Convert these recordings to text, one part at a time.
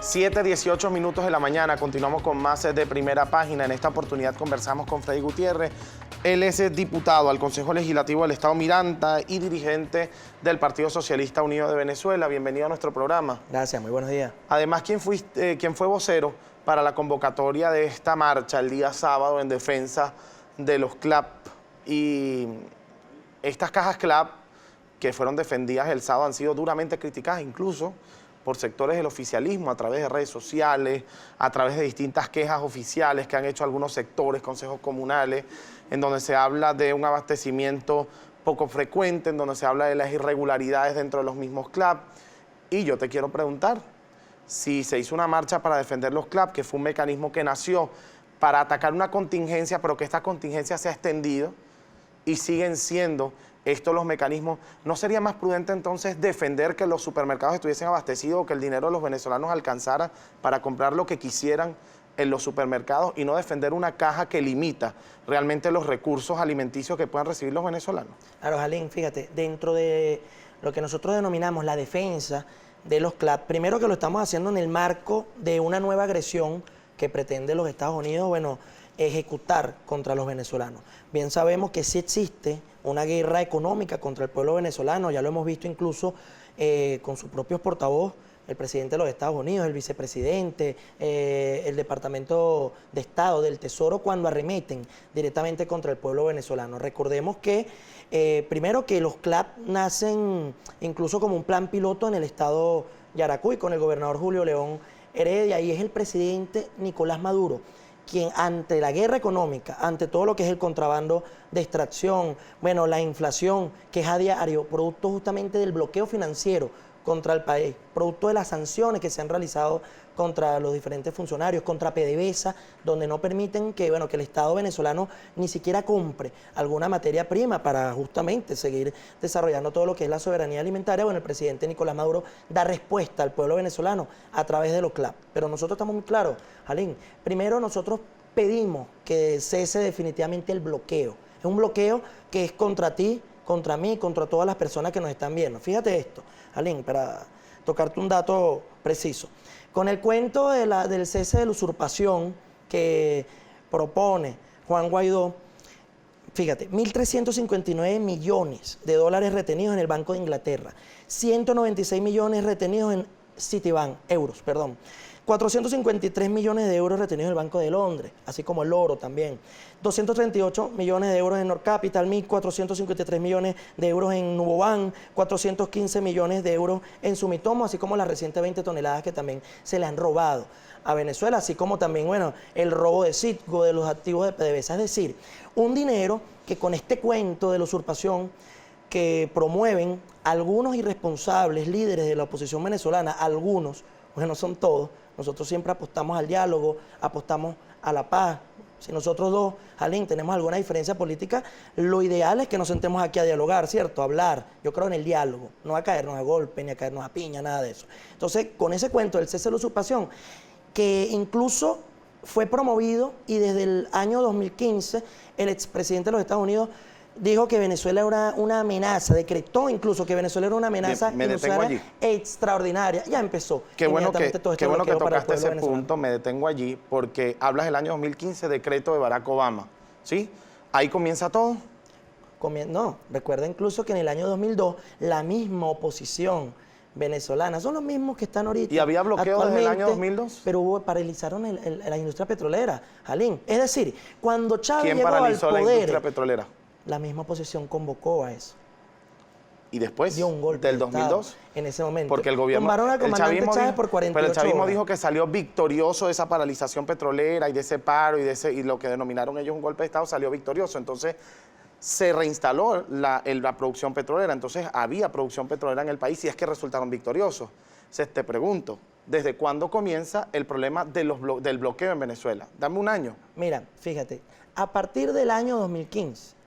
7:18 minutos de la mañana, continuamos con más de Primera Página. En esta oportunidad conversamos con Freddy Gutiérrez. Él es diputado al Consejo Legislativo del Estado Miranda y dirigente del Partido Socialista Unido de Venezuela. Bienvenido a nuestro programa. Gracias, muy buenos días. Además, ¿quién fue vocero para la convocatoria de esta marcha el día sábado en defensa de los CLAP? Y estas cajas CLAP que fueron defendidas el sábado han sido duramente criticadas, incluso por sectores del oficialismo, a través de redes sociales, a través de distintas quejas oficiales que han hecho algunos sectores, consejos comunales, en donde se habla de un abastecimiento poco frecuente, en donde se habla de las irregularidades dentro de los mismos CLAP. Y yo te quiero preguntar, si se hizo una marcha para defender los CLAP, que fue un mecanismo que nació para atacar una contingencia, pero que esta contingencia se ha extendido y siguen siendo estos los mecanismos, ¿no sería más prudente entonces defender que los supermercados estuviesen abastecidos o que el dinero de los venezolanos alcanzara para comprar lo que quisieran en los supermercados y no defender una caja que limita realmente los recursos alimenticios que puedan recibir los venezolanos? Claro, Jalín, fíjate, dentro de lo que nosotros denominamos la defensa de los CLAP, primero que lo estamos haciendo en el marco de una nueva agresión que pretende los Estados Unidos, ejecutar contra los venezolanos. Bien sabemos que sí existe una guerra económica contra el pueblo venezolano, ya lo hemos visto incluso con sus propios portavoz, el presidente de los Estados Unidos, el vicepresidente, el Departamento de Estado, del Tesoro, cuando arremeten directamente contra el pueblo venezolano. Recordemos que, primero, que los CLAP nacen incluso como un plan piloto en el estado Yaracuy, con el gobernador Julio León Heredia, y es el presidente Nicolás Maduro quien, ante la guerra económica, ante todo lo que es el contrabando de extracción, la inflación que es a diario, producto justamente del bloqueo financiero contra el país, producto de las sanciones que se han realizado contra los diferentes funcionarios, contra PDVSA, donde no permiten que el Estado venezolano ni siquiera compre alguna materia prima para justamente seguir desarrollando todo lo que es la soberanía alimentaria. El presidente Nicolás Maduro da respuesta al pueblo venezolano a través de los CLAP. Pero nosotros estamos muy claros, Jalín. Primero, nosotros pedimos que cese definitivamente el bloqueo. Es un bloqueo que es contra ti, contra mí, contra todas las personas que nos están viendo. Fíjate esto, Jalín, para tocarte un dato preciso. Con el cuento del cese de la usurpación que propone Juan Guaidó, fíjate, 1.359 millones de dólares retenidos en el Banco de Inglaterra, 196 millones retenidos en Citibank, 453 millones de euros retenidos en el Banco de Londres, así como el oro también. 238 millones de euros en Norcapital, 1.453 millones de euros en Nubobank, 415 millones de euros en Sumitomo, así como las recientes 20 toneladas que también se le han robado a Venezuela, así como también, el robo de Citgo, de los activos de PDVSA. Es decir, un dinero que con este cuento de la usurpación que promueven algunos irresponsables líderes de la oposición venezolana, algunos, no son todos. Nosotros siempre apostamos al diálogo, apostamos a la paz. Si nosotros dos, Jalín, tenemos alguna diferencia política, lo ideal es que nos sentemos aquí a dialogar, ¿cierto? A hablar. Yo creo en el diálogo, no a caernos a golpe, ni a caernos a piña, nada de eso. Entonces, con ese cuento del cese de la usurpación, que incluso fue promovido y desde el año 2015 el expresidente de los Estados Unidos dijo que Venezuela era una amenaza, decretó incluso que Venezuela era una amenaza extraordinaria. Ya empezó. Qué bueno que tocaste ese punto, me detengo allí, porque hablas del año 2015, decreto de Barack Obama, ¿sí? Ahí comienza todo. No, recuerda incluso que en el año 2002 la misma oposición venezolana, son los mismos que están ahorita. ¿Y había bloqueo desde el año 2002? Pero paralizaron la industria petrolera, Jalín. Es decir, cuando Chávez llegó al poder... ¿Quién paralizó la industria petrolera? La misma oposición convocó a eso. ¿Y después dio un golpe del 2002? En ese momento. Porque el gobierno... Tumbaron al comandante Chávez por 48 Pero el chavismo horas. dijo que salió victorioso de esa paralización petrolera y de ese paro y lo que denominaron ellos un golpe de Estado, salió victorioso. Entonces se reinstaló la producción petrolera. Entonces había producción petrolera en el país y es que resultaron victoriosos. Entonces te pregunto, ¿desde cuándo comienza el problema del bloqueo en Venezuela? Dame un año. Mira, fíjate, a partir del año 2015,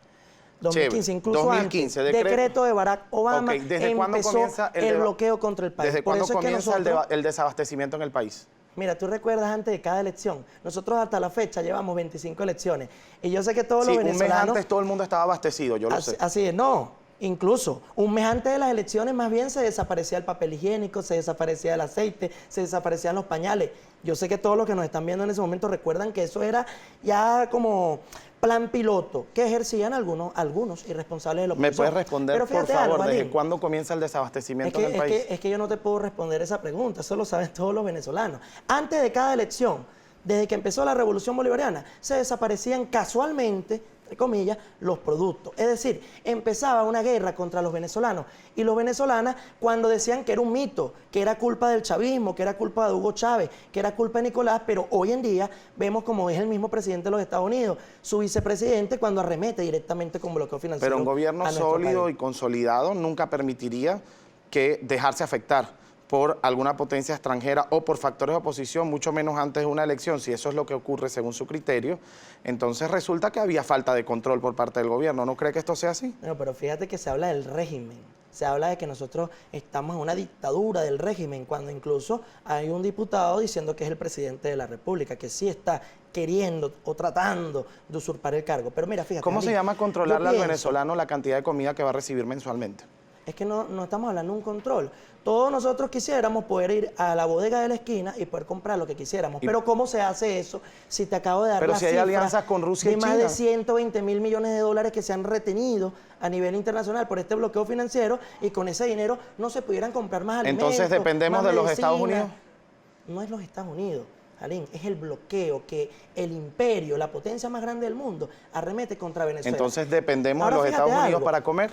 incluso 2015, antes, decreto de Barack Obama, ¿desde cuándo comienza el bloqueo contra el país? ¿Desde cuándo comienza el desabastecimiento en el país? Mira, tú recuerdas antes de cada elección, nosotros hasta la fecha llevamos 25 elecciones, y yo sé que todos los venezolanos... un mes antes todo el mundo estaba abastecido, yo lo sé. Así es, no, Incluso un mes antes de las elecciones más bien se desaparecía el papel higiénico, se desaparecía el aceite, se desaparecían los pañales. Yo sé que todos los que nos están viendo en ese momento recuerdan que eso era ya como plan piloto que ejercían algunos irresponsables de la oposición. ¿Me puedes responder, Pero por fíjate favor, algo, desde Alín, cuándo comienza el desabastecimiento en el país? es que yo no te puedo responder esa pregunta, eso lo saben todos los venezolanos. Antes de cada elección, desde que empezó la Revolución Bolivariana, se desaparecían casualmente, entre comillas, los productos. Es decir, empezaba una guerra contra los venezolanos y los venezolanas cuando decían que era un mito, que era culpa del chavismo, que era culpa de Hugo Chávez, que era culpa de Nicolás, pero hoy en día vemos como es el mismo presidente de los Estados Unidos, su vicepresidente, cuando arremete directamente con bloqueo financiero. Pero un gobierno sólido y consolidado nunca permitiría que dejarse afectar por alguna potencia extranjera o por factores de oposición, mucho menos antes de una elección. Si eso es lo que ocurre según su criterio, entonces resulta que había falta de control por parte del gobierno. ¿No cree que esto sea así? No, pero fíjate que se habla del régimen, se habla de que nosotros estamos en una dictadura del régimen, cuando incluso hay un diputado diciendo que es el presidente de la República, que sí está queriendo o tratando de usurpar el cargo. Pero mira, fíjate. ¿Cómo se llama controlarle al venezolano la cantidad de comida que va a recibir mensualmente? Es que no estamos hablando de un control. Todos nosotros quisiéramos poder ir a la bodega de la esquina y poder comprar lo que quisiéramos. Pero ¿cómo se hace eso si te acabo de dar Pero la si hay cifra alianzas con Rusia y de más China? de 120 mil millones de dólares que se han retenido a nivel internacional por este bloqueo financiero y con ese dinero no se pudieran comprar más alimentos? Entonces dependemos de los Estados Unidos. No es los Estados Unidos, Alín, es el bloqueo que el imperio, la potencia más grande del mundo, arremete contra Venezuela. Entonces dependemos de los Ahora, Estados fíjate Unidos algo, para comer.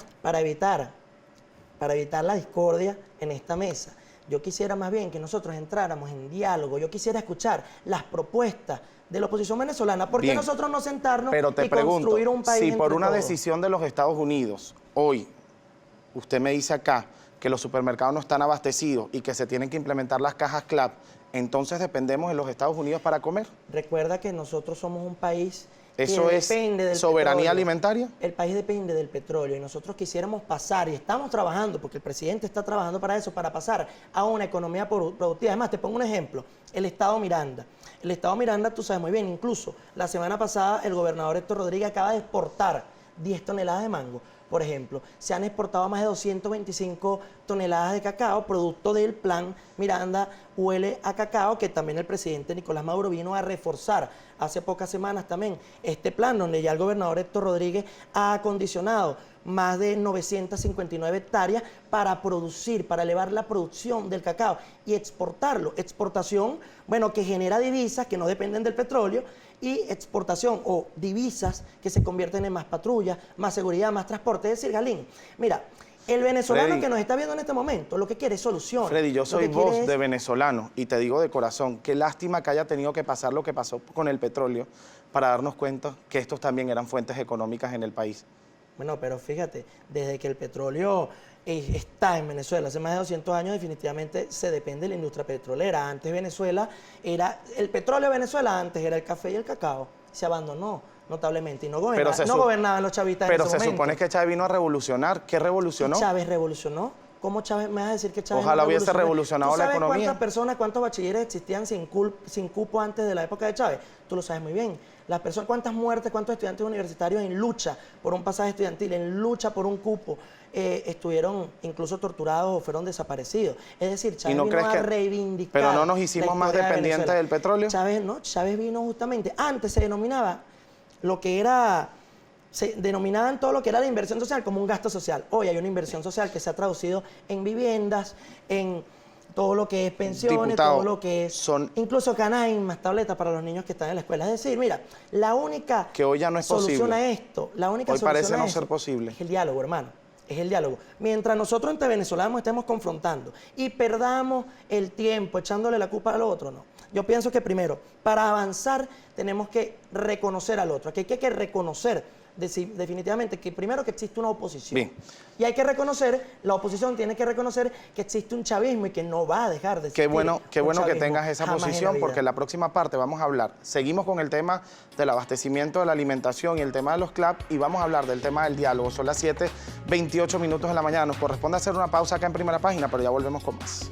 para evitar la discordia en esta mesa. Yo quisiera más bien que nosotros entráramos en diálogo, yo quisiera escuchar las propuestas de la oposición venezolana, ¿por qué nosotros no sentarnos y construir un país si por entre una todos? decisión de los Estados Unidos, hoy, usted me dice acá que los supermercados no están abastecidos y que se tienen que implementar las cajas CLAP, entonces dependemos de los Estados Unidos para comer? Recuerda que nosotros somos un país ¿Eso es soberanía alimentaria? El país depende del petróleo y nosotros quisiéramos pasar, y estamos trabajando, porque el presidente está trabajando para eso, para pasar a una economía productiva. Además, te pongo un ejemplo, el Estado Miranda. El Estado Miranda, tú sabes muy bien, incluso la semana pasada el gobernador Héctor Rodríguez acaba de exportar 10 toneladas de mango. Por ejemplo, se han exportado más de 225 toneladas de cacao, producto del plan Miranda Huele a Cacao, que también el presidente Nicolás Maduro vino a reforzar hace pocas semanas también este plan, donde ya el gobernador Héctor Rodríguez ha acondicionado más de 959 hectáreas para producir, para elevar la producción del cacao y exportarlo. Exportación, bueno, que genera divisas que no dependen del petróleo, y exportación o divisas que se convierten en más patrullas, más seguridad, más transporte. Es decir, Galín, mira, el venezolano Freddy, que nos está viendo en este momento lo que quiere es solución. Freddy, yo soy voz de venezolano y te digo de corazón, qué lástima que haya tenido que pasar lo que pasó con el petróleo para darnos cuenta que estos también eran fuentes económicas en el país. Bueno, pero fíjate, desde que el petróleo está en Venezuela hace más de 200 años, definitivamente se depende de la industria petrolera. Antes Venezuela era, el petróleo de Venezuela antes era el café y el cacao. Se abandonó notablemente y no gobernaban los chavistas en ese momento. Pero se supone que Chávez vino a revolucionar. ¿Qué revolucionó? ¿Y Chávez revolucionó? ¿Cómo Chávez me vas a decir que Chávez Ojalá hubiese revolucionado la economía? ¿Cuántas personas, cuántos bachilleres existían sin cupo antes de la época de Chávez? Tú lo sabes muy bien. Las personas, cuántas muertes, cuántos estudiantes universitarios en lucha por un pasaje estudiantil, en lucha por un cupo, estuvieron incluso torturados o fueron desaparecidos. Es decir, Chávez vino a reivindicar. Pero no nos hicimos más dependientes del petróleo. Chávez vino justamente, antes se denominaba lo que era, se denominaban todo lo que era la inversión social como un gasto social. Hoy hay una inversión social que se ha traducido en viviendas, en todo lo que es pensiones, todo lo que es incluso canaimas, tabletas para los niños que están en la escuela. Es decir, mira, la única que hoy ya no es solución posible. A esto, la única hoy solución parece a no esto ser posible. Es el diálogo, hermano. Es el diálogo. Mientras nosotros entre venezolanos estemos confrontando y perdamos el tiempo echándole la culpa al otro, no. Yo pienso que primero, para avanzar, tenemos que reconocer al otro. Aquí hay que reconocer definitivamente que primero que existe una oposición. Bien. Y hay que reconocer, la oposición tiene que reconocer que existe un chavismo y que no va a dejar de existir. Qué bueno que tengas esa posición, porque en la próxima parte vamos a hablar, seguimos con el tema del abastecimiento de la alimentación y el tema de los CLAP, y vamos a hablar del tema del diálogo. Son las 7:28 de la mañana, nos corresponde hacer una pausa acá en Primera Página, pero ya volvemos con más.